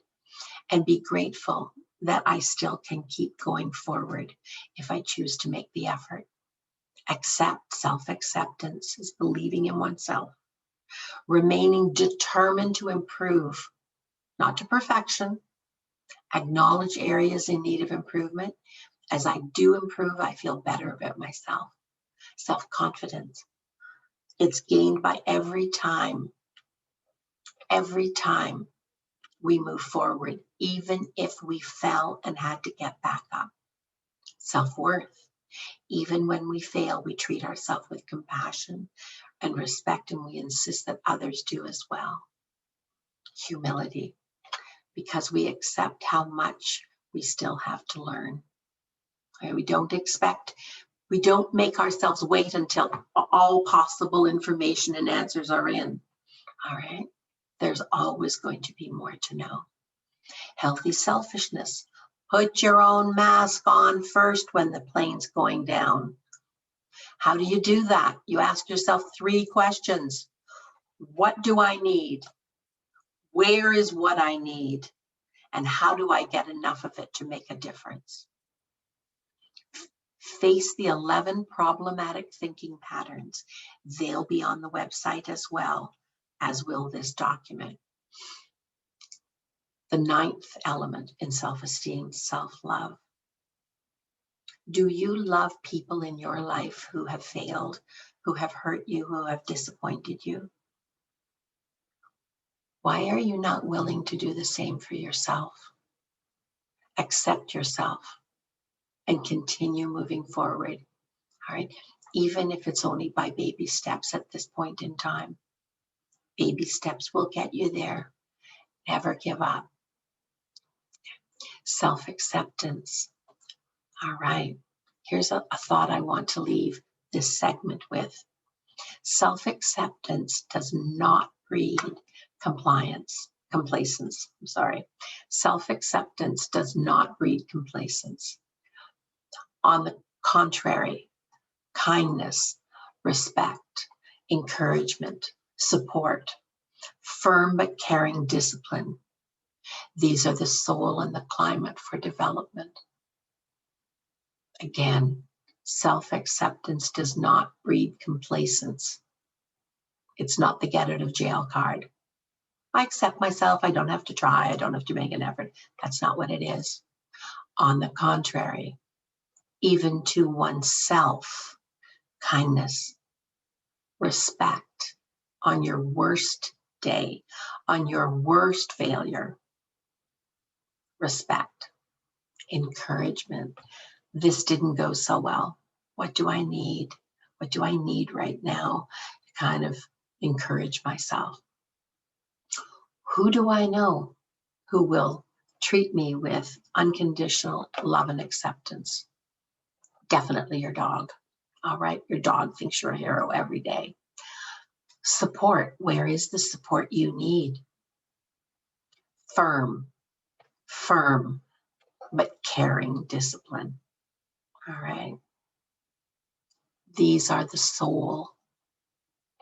And be grateful that I still can keep going forward if I choose to make the effort. Accept. Self-acceptance is believing in oneself. Remaining determined to improve, not to perfection. Acknowledge areas in need of improvement. As I do improve, I feel better about myself. Self-confidence. It's gained by every time we move forward, even if we fell and had to get back up. Self-worth. Even when we fail, we treat ourselves with compassion and respect, and we insist that others do as well. Humility. Because we accept how much we still have to learn. We don't make ourselves wait until all possible information and answers are in. All right. There's always going to be more to know. Healthy selfishness. Put your own mask on first when the plane's going down. How do you do that? You ask yourself 3 questions. What do I need? Where is what I need? And how do I get enough of it to make a difference? Face the 11 problematic thinking patterns. They'll be on the website as well, as will this document. The 9th element in self-esteem, self-love. Do you love people in your life who have failed, who have hurt you, who have disappointed you? Why are you not willing to do the same for yourself? Accept yourself and continue moving forward. All right. Even if it's only by baby steps at this point in time. Baby steps will get you there. Never give up. Self-acceptance. All right. Here's a thought I want to leave this segment with. Self-acceptance does not breed complacence. Self-acceptance does not breed complacence. On the contrary, kindness, respect, encouragement, support, firm but caring discipline. These are the soul and the climate for development. Again, self-acceptance does not breed complacence. It's not the get out of jail card. I accept myself. I don't have to try. I don't have to make an effort. That's not what it is. On the contrary, even to oneself, kindness, respect on your worst day, on your worst failure, respect, encouragement. This didn't go so well. What do I need? What do I need right now to kind of encourage myself? Who do I know who will treat me with unconditional love and acceptance? Definitely your dog. All right, your dog thinks you're a hero every day. Support. Where is the support you need? Firm, but caring discipline. All right. These are the soul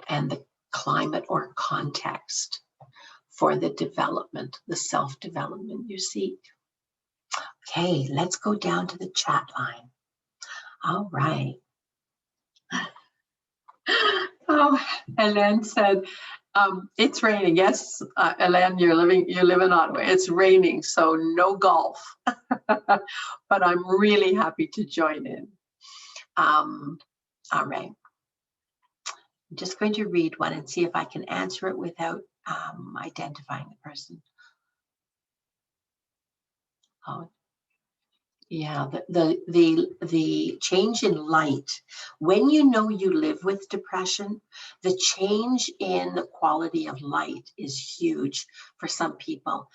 and the climate or context for the development, the self-development you seek. Okay, let's go down to the chat line. All right. Oh, Hélène said, it's raining. Yes, Hélène, you live in Ottawa. It's raining, so no golf. But I'm really happy to join in. All right. I'm just going to read one and see if I can answer it without identifying the person. Oh, yeah, the change in light. When you know you live with depression, the change in the quality of light is huge for some people.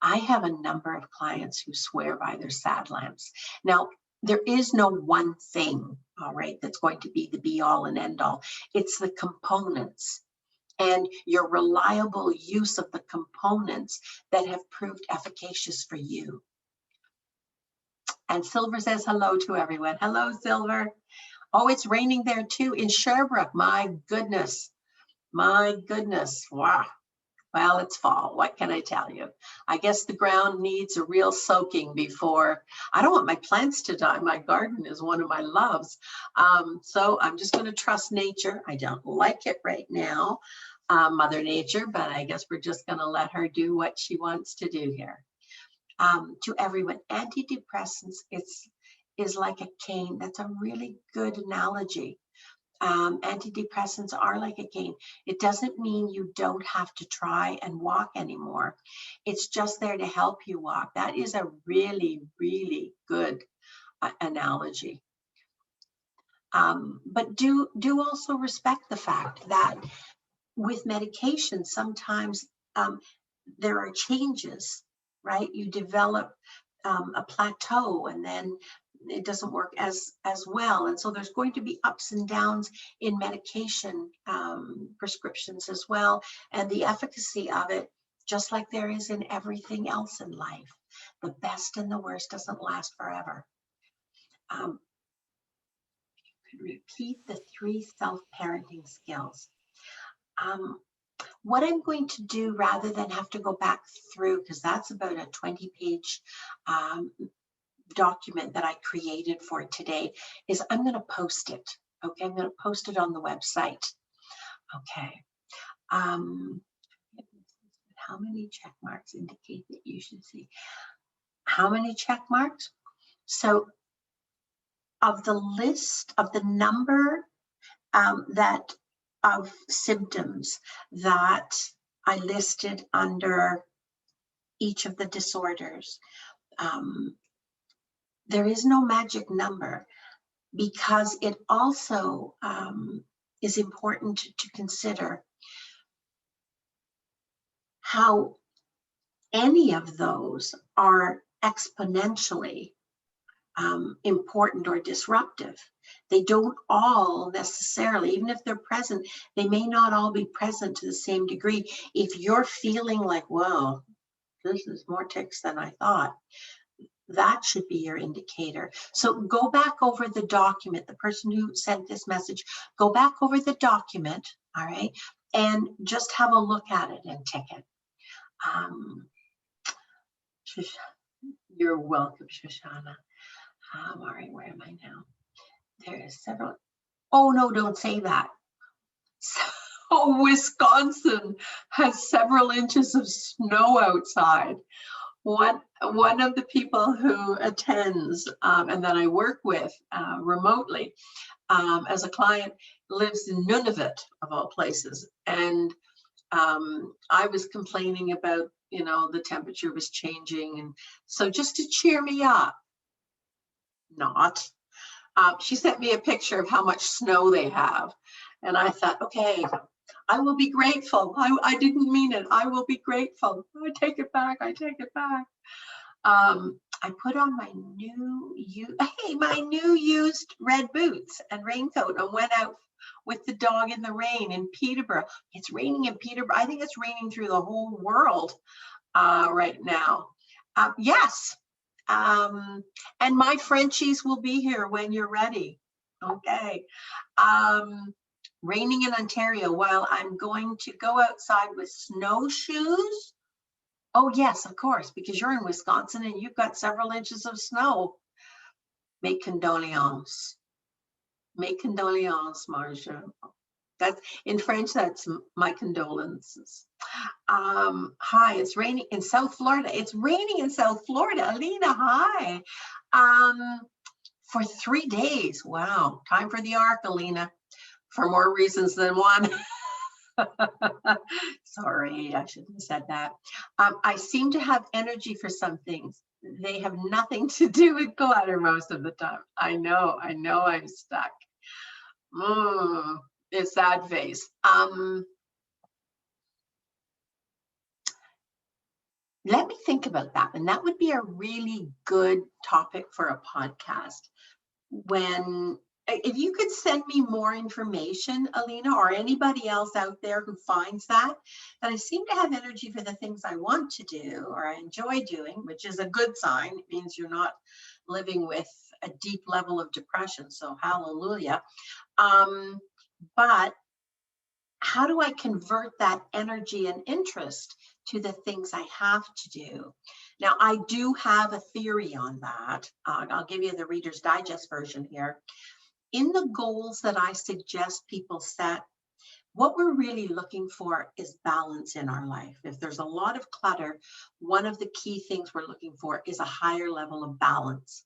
I have a number of clients who swear by their sad lamps. Now, there is no one thing, all right, that's going to be the be all and end all. It's the components and your reliable use of the components that have proved efficacious for you. And Silver says hello to everyone. Hello, Silver. Oh, it's raining there too in Sherbrooke. My goodness. My goodness. Wow. Well, it's fall. What can I tell you? I guess the ground needs a real soaking before. I don't want my plants to die. My garden is one of my loves. So I'm just going to trust nature. I don't like it right now, Mother Nature, but I guess we're just going to let her do what she wants to do here. To everyone, antidepressants is like a cane. That's a really good analogy. Antidepressants are like a cane. It doesn't mean you don't have to try and walk anymore. It's just there to help you walk. That is a really, really good analogy. But do also respect the fact that with medication, sometimes there are changes, right? You develop a plateau and then it doesn't work as well. And so there's going to be ups and downs in medication prescriptions as well. And the efficacy of it, just like there is in everything else in life, the best and the worst doesn't last forever. You could repeat the 3 self-parenting skills. What I'm going to do, rather than have to go back through, because that's about a 20-page document that I created for today, is I'm going to post it. Okay, I'm going to post it on the website. Okay. How many check marks indicate that you should see? How many check marks? So of the list of the number of symptoms that I listed under each of the disorders, there is no magic number, because it also is important to consider how any of those are exponentially important or disruptive. They don't all necessarily, even if they're present, they may not all be present to the same degree. If you're feeling like, whoa, this is more tics than I thought, that should be your indicator. So go back over the document. The person who sent this message, go back over the document, all right, and just have a look at it and tick it. You're welcome, Shoshana. All right, where am I now? There is several. Oh, no, don't say that. So Wisconsin has several inches of snow outside. One of the people who attends and that I work with remotely as a client lives in Nunavut, of all places. And I was complaining about, the temperature was changing. And so just to cheer me up, she sent me a picture of how much snow they have. And I thought, okay, I will be grateful. I didn't mean it. I will be grateful. I take it back. I take it back. I put on my new used red boots and raincoat and went out with the dog in the rain in Peterborough. It's raining in Peterborough. I think it's raining through the whole world right now. Yes. And my Frenchies will be here when you're ready. Okay. Raining in Ontario while I'm going to go outside with snowshoes. Oh, yes, of course, because you're in Wisconsin and you've got several inches of snow. Mes condoléances. Mes condoléances, Marja. That's in French, that's my condolences. Hi, it's raining in South Florida. It's raining in South Florida. Alina, hi. For 3 days. Wow. Time for the ark, Alina. for more reasons than one. Sorry, I shouldn't have said that. I seem to have energy for some things. They have nothing to do with clutter most of the time. I know I'm stuck. It's sad face. Let me think about that. And that would be a really good topic for a podcast. If you could send me more information, Alina, or anybody else out there who finds that I seem to have energy for the things I want to do or I enjoy doing, which is a good sign. It means you're not living with a deep level of depression. So hallelujah. But how do I convert that energy and interest to the things I have to do? Now, I do have a theory on that. I'll give you the Reader's Digest version here. In the goals that I suggest people set, what we're really looking for is balance in our life. If there's a lot of clutter, one of the key things we're looking for is a higher level of balance.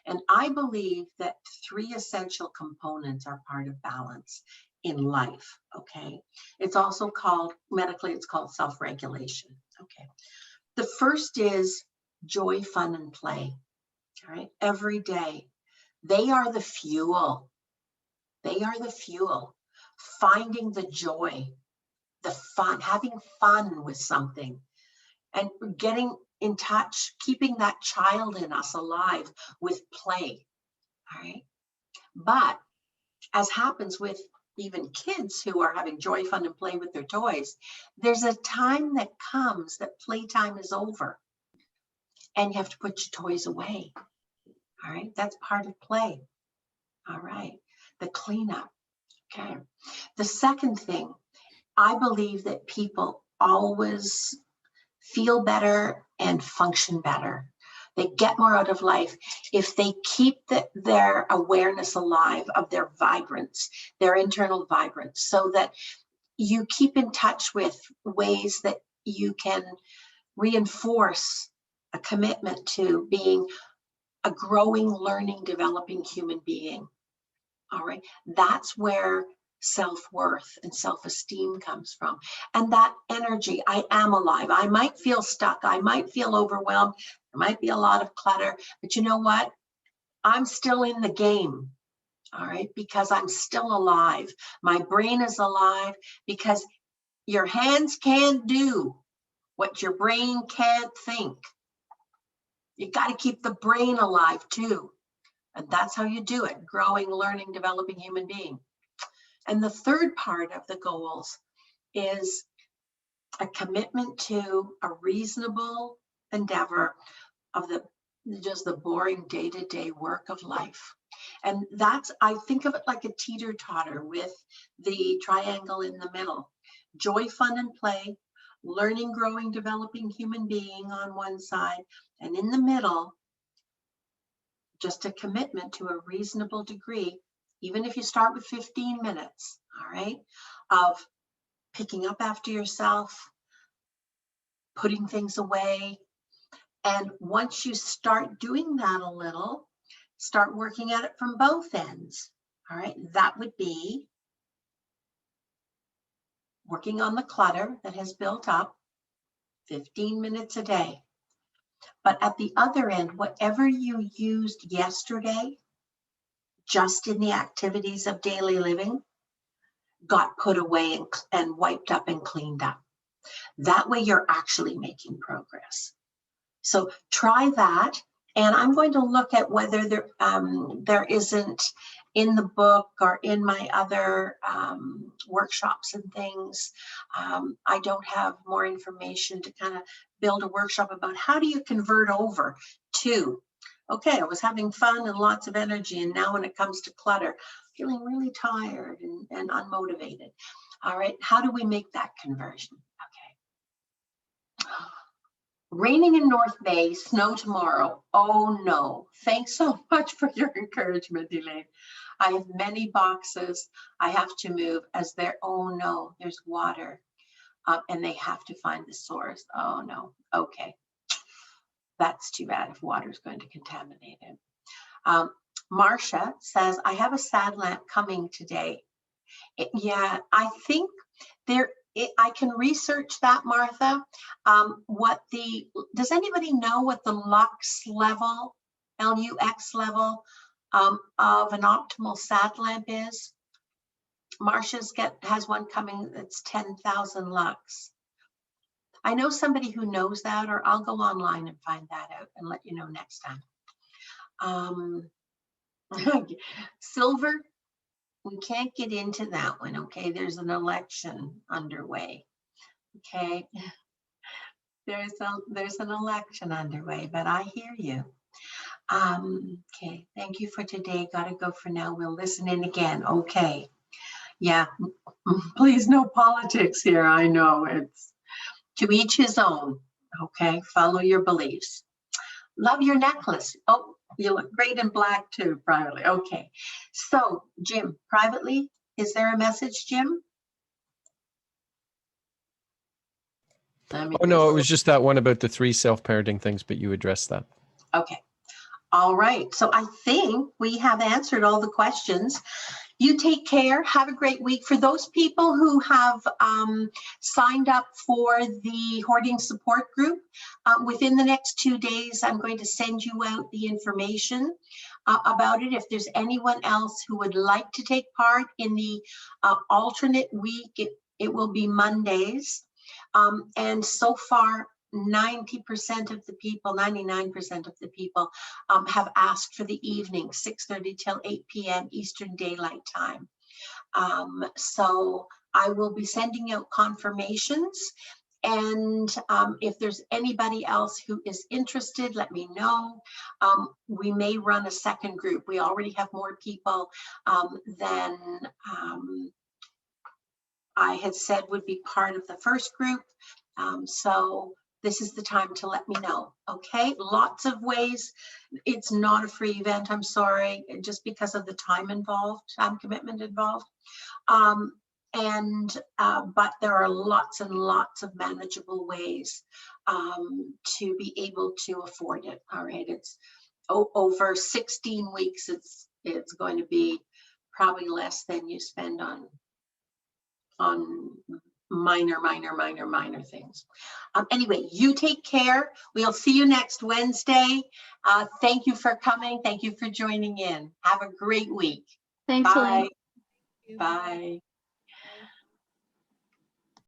And I believe that 3 essential components are part of balance in life, okay? It's also called, medically, it's called self-regulation, okay? The first is joy, fun, and play, all right? Every day. They are the fuel. They are the fuel. Finding the joy, the fun, having fun with something, and getting in touch, keeping that child in us alive with play, all right? But as happens with even kids who are having joy, fun, and play with their toys, there's a time that comes that playtime is over and you have to put your toys away, all right? That's part of play, all right? The cleanup, okay? The second thing, I believe that people always feel better and function better. They get more out of life if they keep their awareness alive of their vibrance, their internal vibrance, so that you keep in touch with ways that you can reinforce a commitment to being a growing, learning, developing human being. All right, that's where self-worth and self-esteem comes from. And that energy, I am alive. I might feel stuck. I might feel overwhelmed. There might be a lot of clutter, but you know what? I'm still in the game, all right, because I'm still alive. My brain is alive because your hands can't do what your brain can't think. You got to keep the brain alive too. And that's how you do it, growing, learning, developing human being. And the third part of the goals is a commitment to a reasonable endeavor of just the boring day-to-day work of life. And that's, I think of it like a teeter-totter with the triangle in the middle. Joy, fun, and play, learning, growing, developing human being on one side, and in the middle, just a commitment to a reasonable degree, even if you start with 15 minutes, all right, of picking up after yourself, putting things away. And once you start doing that a little, start working at it from both ends, all right? That would be working on the clutter that has built up, 15 minutes a day. But at the other end, whatever you used yesterday, just in the activities of daily living, got put away and wiped up and cleaned up. That way you're actually making progress. So try that. And I'm going to look at whether there isn't in the book or in my other workshops and things. I don't have more information to kind of build a workshop about how do you convert over to, okay, I was having fun and lots of energy, and now when it comes to clutter, feeling really tired and unmotivated. All right, how do we make that conversion? Okay. Raining in North Bay, snow tomorrow. Oh no. Thanks so much for your encouragement, Elaine. I have many boxes I have to move as oh no, there's water and they have to find the source. Oh no. Okay. That's too bad if water is going to contaminate it. Marcia says, I have a sad lamp coming today Yeah, I think I can research that, Martha. Does anybody know what the lux level, LUX level of an optimal sat lamp is? Marcia's has one coming that's 10,000 lux. I know somebody who knows that, or I'll go online and find that out and let you know next time. Silver, we can't get into that one, okay? There's an election underway, okay? There's an election underway, but I hear you. Okay, thank you for today. Gotta go for now. We'll listen in again. Okay. Yeah, please, no politics here. I know, it's to each his own. Okay, follow your beliefs. Love your necklace. Oh, you look great in black too, privately. Okay, so Jim, privately, is there a message, Jim? Oh, no, it was just that one about the 3 self-parenting things, but you addressed that. Okay. All right. So I think we have answered all the questions. You take care. Have a great week. For those people who have signed up for the hoarding support group, within the next 2 days, I'm going to send you out the information about it. If there's anyone else who would like to take part in the alternate week, it will be Mondays. And so far, 90% of the people, 99% of the people have asked for the evening, 6:30 till 8 p.m. Eastern Daylight Time. So I will be sending out confirmations. And if there's anybody else who is interested, let me know. We may run a second group. We already have more people than I had said would be part of the first group. So this is the time to let me know. Okay, lots of ways. It's not a free event, I'm sorry, just because of the time involved, time commitment involved. But there are lots and lots of manageable ways to be able to afford it. All right, it's over 16 weeks. It's going to be probably less than you spend on minor things. Anyway, you take care. We'll see you next Wednesday. Thank you for coming. Thank you for joining in. Have a great week. Thanks, Bye. Elaine. Bye.